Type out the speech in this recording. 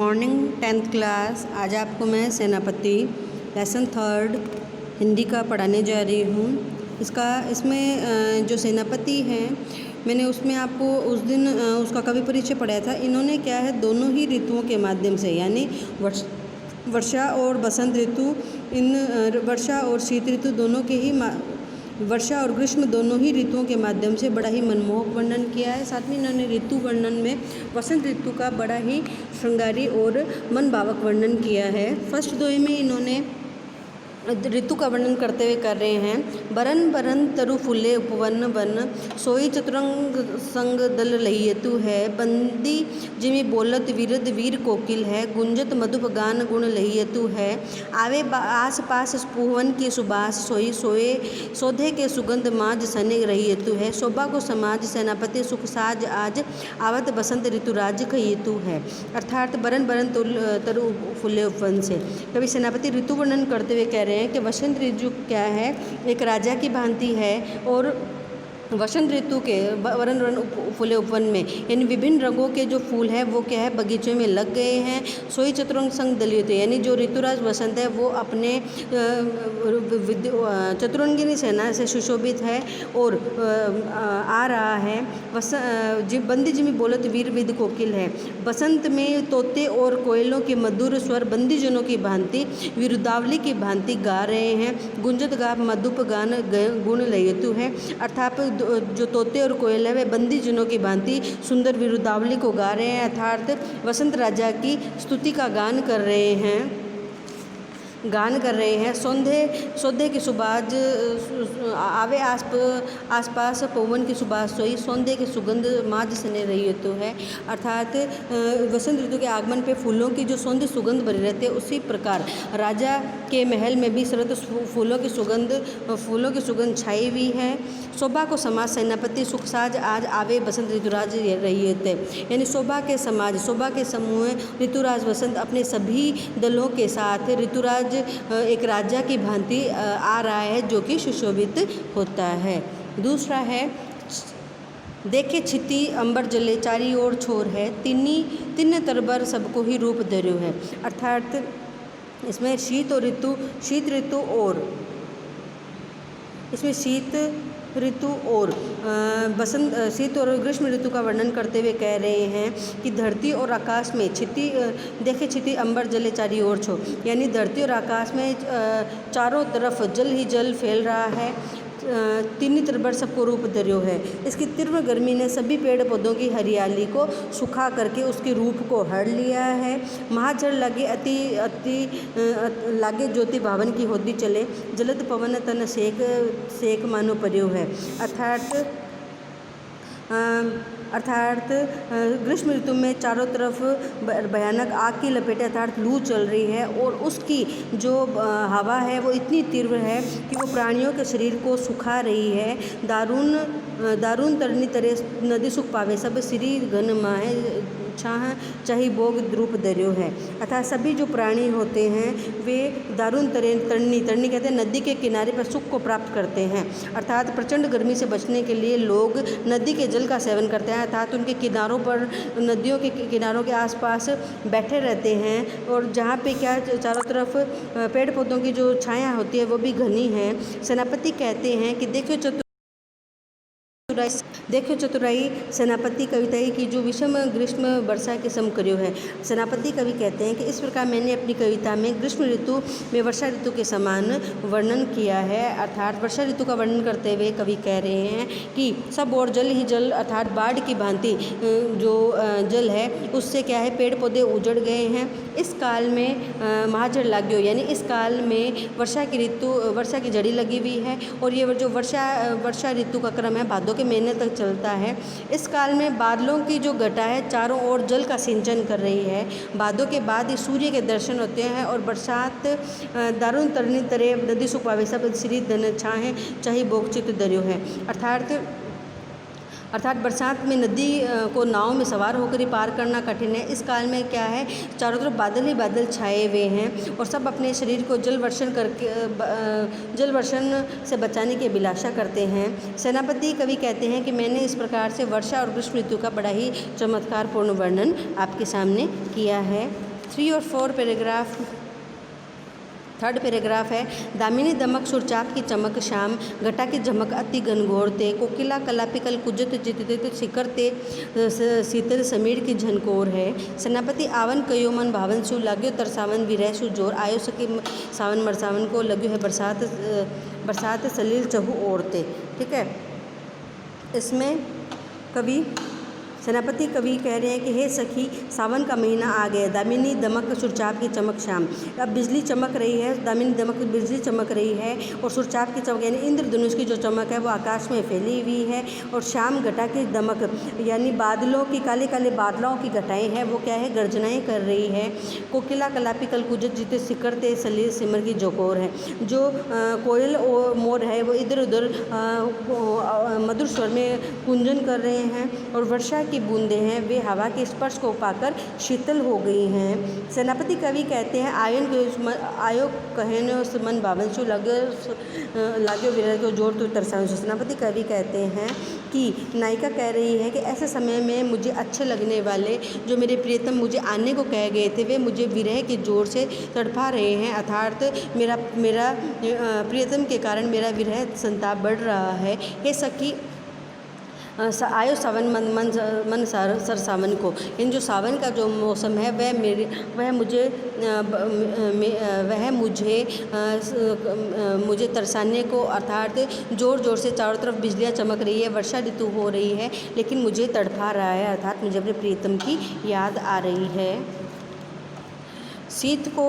Morning 10th class. आज आपको मैं सेनापति लेसन 3 हिंदी का पढ़ाने जा रही हूँ। इसमें जो सेनापति हैं, मैंने उसमें आपको उस दिन उसका कवि परिचय पढ़ाया था। इन्होंने क्या है, दोनों ही ऋतुओं के माध्यम से, यानी वर्षा और बसंत ऋतु, वर्षा और शीत ऋतु दोनों के ही वर्षा और ग्रीष्म दोनों ही ऋतुओं के माध्यम से बड़ा ही मनमोहक वर्णन किया है। साथ में इन्होंने ऋतु वर्णन में वसंत ऋतु का बड़ा ही श्रृंगारी और मनभावक वर्णन किया है। फर्स्ट दोहे में इन्होंने ऋतु का वर्णन करते हुए कर रहे हैं। बरन बरन तरु फूले उपवन वन, सोई चतुरंग संग दल लहियतु है। बंदी जिमि बोलत विरद वीर कोकिल है, गुंजत मधुप गान गुण लहियतु है। आवे आस पास पुहवन की सुबास, सोई सोए सौधे के सुगंध माज सने रहियतु है। शोभा को समाज सेनापति सुख साज आज, आवत बसंत ऋतुराज खहियतु है। अर्थात बरन बरन तरु फूले उपवन से कवि सेनापति ऋतु वर्णन करते हुए कह रहे हैं कि वसंत ऋतु क्या है, एक राजा की भांति है। और वसंत ऋतु के वरण फूले उपवन में, यानी विभिन्न रंगों के जो फूल हैं वो क्या है, बगीचों में लग गए हैं। सोई चतुरंग संग दलित, यानी जो ऋतुराज वसंत है वो अपने चतुरंगिनी सेना से सुशोभित है और आ रहा है। बंदी जिमी बोलत वीर विद कोकिल है। बसंत में तोते और कोयलों के मधुर स्वर बंदीजनों की भांति, विरुदावली की भांति गा रहे हैं। गुंजत गा मधुप गान गुण लयतु है। अर्थात जो तोते और कोयल है वे बंदीजनों की भांति सुंदर विरुदावली को गा रहे हैं, अर्थात वसंत राजा की स्तुति का गान कर रहे हैं। सौंधे की सुबाज आवे आसपास पवन की सुबास सोई, सौंधे की सुगंध माज सने रही तो है। अर्थात वसंत ऋतु के आगमन पे फूलों की जो सौंधी सुगंध भरी रहती है, उसी प्रकार राजा के महल में भी सरत फूलों की सुगंध छाई हुई है। शोभा को समाज सेनापति सुख साज आज आवे बसंत ऋतुराज रही थे, यानी शोभा के समाज, शोभा के समूह ऋतुराज वसंत अपने सभी दलों के साथ ऋतुराज एक राजा की भांति आ रहा है, जो कि सुशोभित होता है। दूसरा है, देखे छिति अंबर जले चारी ओर छोर है, तिन्न तरबर सबको ही रूप धर्यो है। अर्थात इसमें शीत और ग्रीष्म ऋतु का वर्णन करते हुए कह रहे हैं कि धरती और आकाश में छिति अंबर जले चारी ओर छो, यानी धरती और आकाश में चारों तरफ जल ही जल फैल रहा है। तीन तरबर सबको रूप धर्यो है। इसकी तीव्र गर्मी ने सभी पेड़ पौधों की हरियाली को सुखा करके उसके रूप को हर लिया है। महाजल लागे अति लागे ज्योति भावन की होती चले, जलद पवन तन सेक मानो पर्यो है। अर्थात ग्रीष्म ऋतु में चारों तरफ भयानक आग की लपेटें अर्थात लू चल रही है, और उसकी जो हवा है वो इतनी तीव्र है कि वो प्राणियों के शरीर को सुखा रही है। दारुण तरनी तरह नदी सुख पावे, सब श्री घन माहे छाह चाही भोग द्रुप दर्यो है। अर्थात सभी जो प्राणी होते हैं वे दारुण तरनी कहते हैं नदी के किनारे पर सुख को प्राप्त करते हैं। अर्थात प्रचंड गर्मी से बचने के लिए लोग नदी के जल का सेवन करते हैं, अर्थात उनके किनारों पर, नदियों के किनारों के आसपास बैठे रहते हैं। और जहाँ पे क्या चारों तरफ पेड़ पौधों की जो छाया होती है वो भी घनी है। सेनापति कहते हैं कि देखो चतुराई सेनापति कविताई की जो विषम ग्रीष्म वर्षा के सम कर्यो है। सेनापति कवि कहते हैं कि इस प्रकार मैंने अपनी कविता में ग्रीष्म ऋतु में वर्षा ऋतु के समान वर्णन किया है। अर्थात वर्षा ऋतु का वर्णन करते हुए कवि कह रहे हैं कि सब और जल ही जल, अर्थात बाढ़ की भांति जो जल है उससे क्या है, पेड़ पौधे उजड़ गए हैं। इस काल में महाजड़ लाग्यो, यानी इस काल में वर्षा की जड़ी लगी हुई है। और ये जो वर्षा ऋतु का क्रम है भादों के महीने तक चलता है। इस काल में बादलों की जो घटा है चारों ओर जल का सिंचन कर रही है। बादों के बाद ही सूर्य के दर्शन होते हैं और बरसात दारुण तरनी तरे नदी सुपावे, सब श्री धन छाहे चाहे बोगचित दर्यो है। अर्थात बरसात में नदी को नाव में सवार होकर ही पार करना कठिन है। इस काल में क्या है, चारों तरफ बादल ही बादल छाए हुए हैं और सब अपने शरीर को जल वर्षण से बचाने की अभिलाषा करते हैं। सेनापति कवि कहते हैं कि मैंने इस प्रकार से वर्षा और ग्रीष्म ऋतु का बड़ा ही चमत्कारपूर्ण वर्णन आपके सामने किया है। 3 और 4 पैराग्राफ, थर्ड पैराग्राफ है। दामिनी दमक सुरचाप की चमक श्याम, घटा की झमक अति घनघोरते, कोकिला कलापिकल कुजत जितते शिखरते, शीतल समीर की झनकोर है। सेनापति आवन कयो मन भावन सु, लाग्यो तरसावन विरह सु जोर, आयो सके सावन मरसावन को, लग्यो है बरसात सलील चहु ओरते। ठीक है, इसमें कवि सेनापति कवि कह रहे हैं कि हे सखी, सावन का महीना आ गया, दामिनी दमक सुरचाप की चमक शाम। अब बिजली चमक रही है, दामिनी दमक बिजली चमक रही है, और सुरचाप की चमक यानी इंद्रधनुष की जो चमक है वो आकाश में फैली हुई है। और शाम घटा की दमक यानी बादलों की, काले काले बादलों की घटाएं हैं, वो क्या है, गर्जनाएं कर रही है। कोकिला कलापी कल कुजत जीते सिकरते सलील सिमर की जोकोर है। जो कोयल और मोर है वो इधर उधर मधुर स्वर में कुंजन कर रहे हैं, और वर्षा की बूंदें हैं वे हवा के स्पर्श को पाकर शीतल हो गई हैं। सेनापति कवि कहते हैं आयो कहने मन भावनसु लाग्यो विरह को जोर तो तरसांसु। सेनापति कवि कहते हैं कि नायिका कह रही है कि ऐसे समय में मुझे अच्छे लगने वाले जो मेरे प्रियतम मुझे आने को कह गए थे, वे मुझे विरह के जोर से तड़पा रहे हैं, अर्थात मेरा प्रियतम के कारण मेरा विरह संताप बढ़ रहा है। हे सखी, आयो सावन मन सर सावन को, इन जो सावन का जो मौसम है वह मुझे तरसाने को, अर्थात ज़ोर ज़ोर से चारों तरफ बिजलियाँ चमक रही है, वर्षा ऋतु हो रही है, लेकिन मुझे तड़पा रहा है, अर्थात मुझे अपने प्रियतम की याद आ रही है। शीत को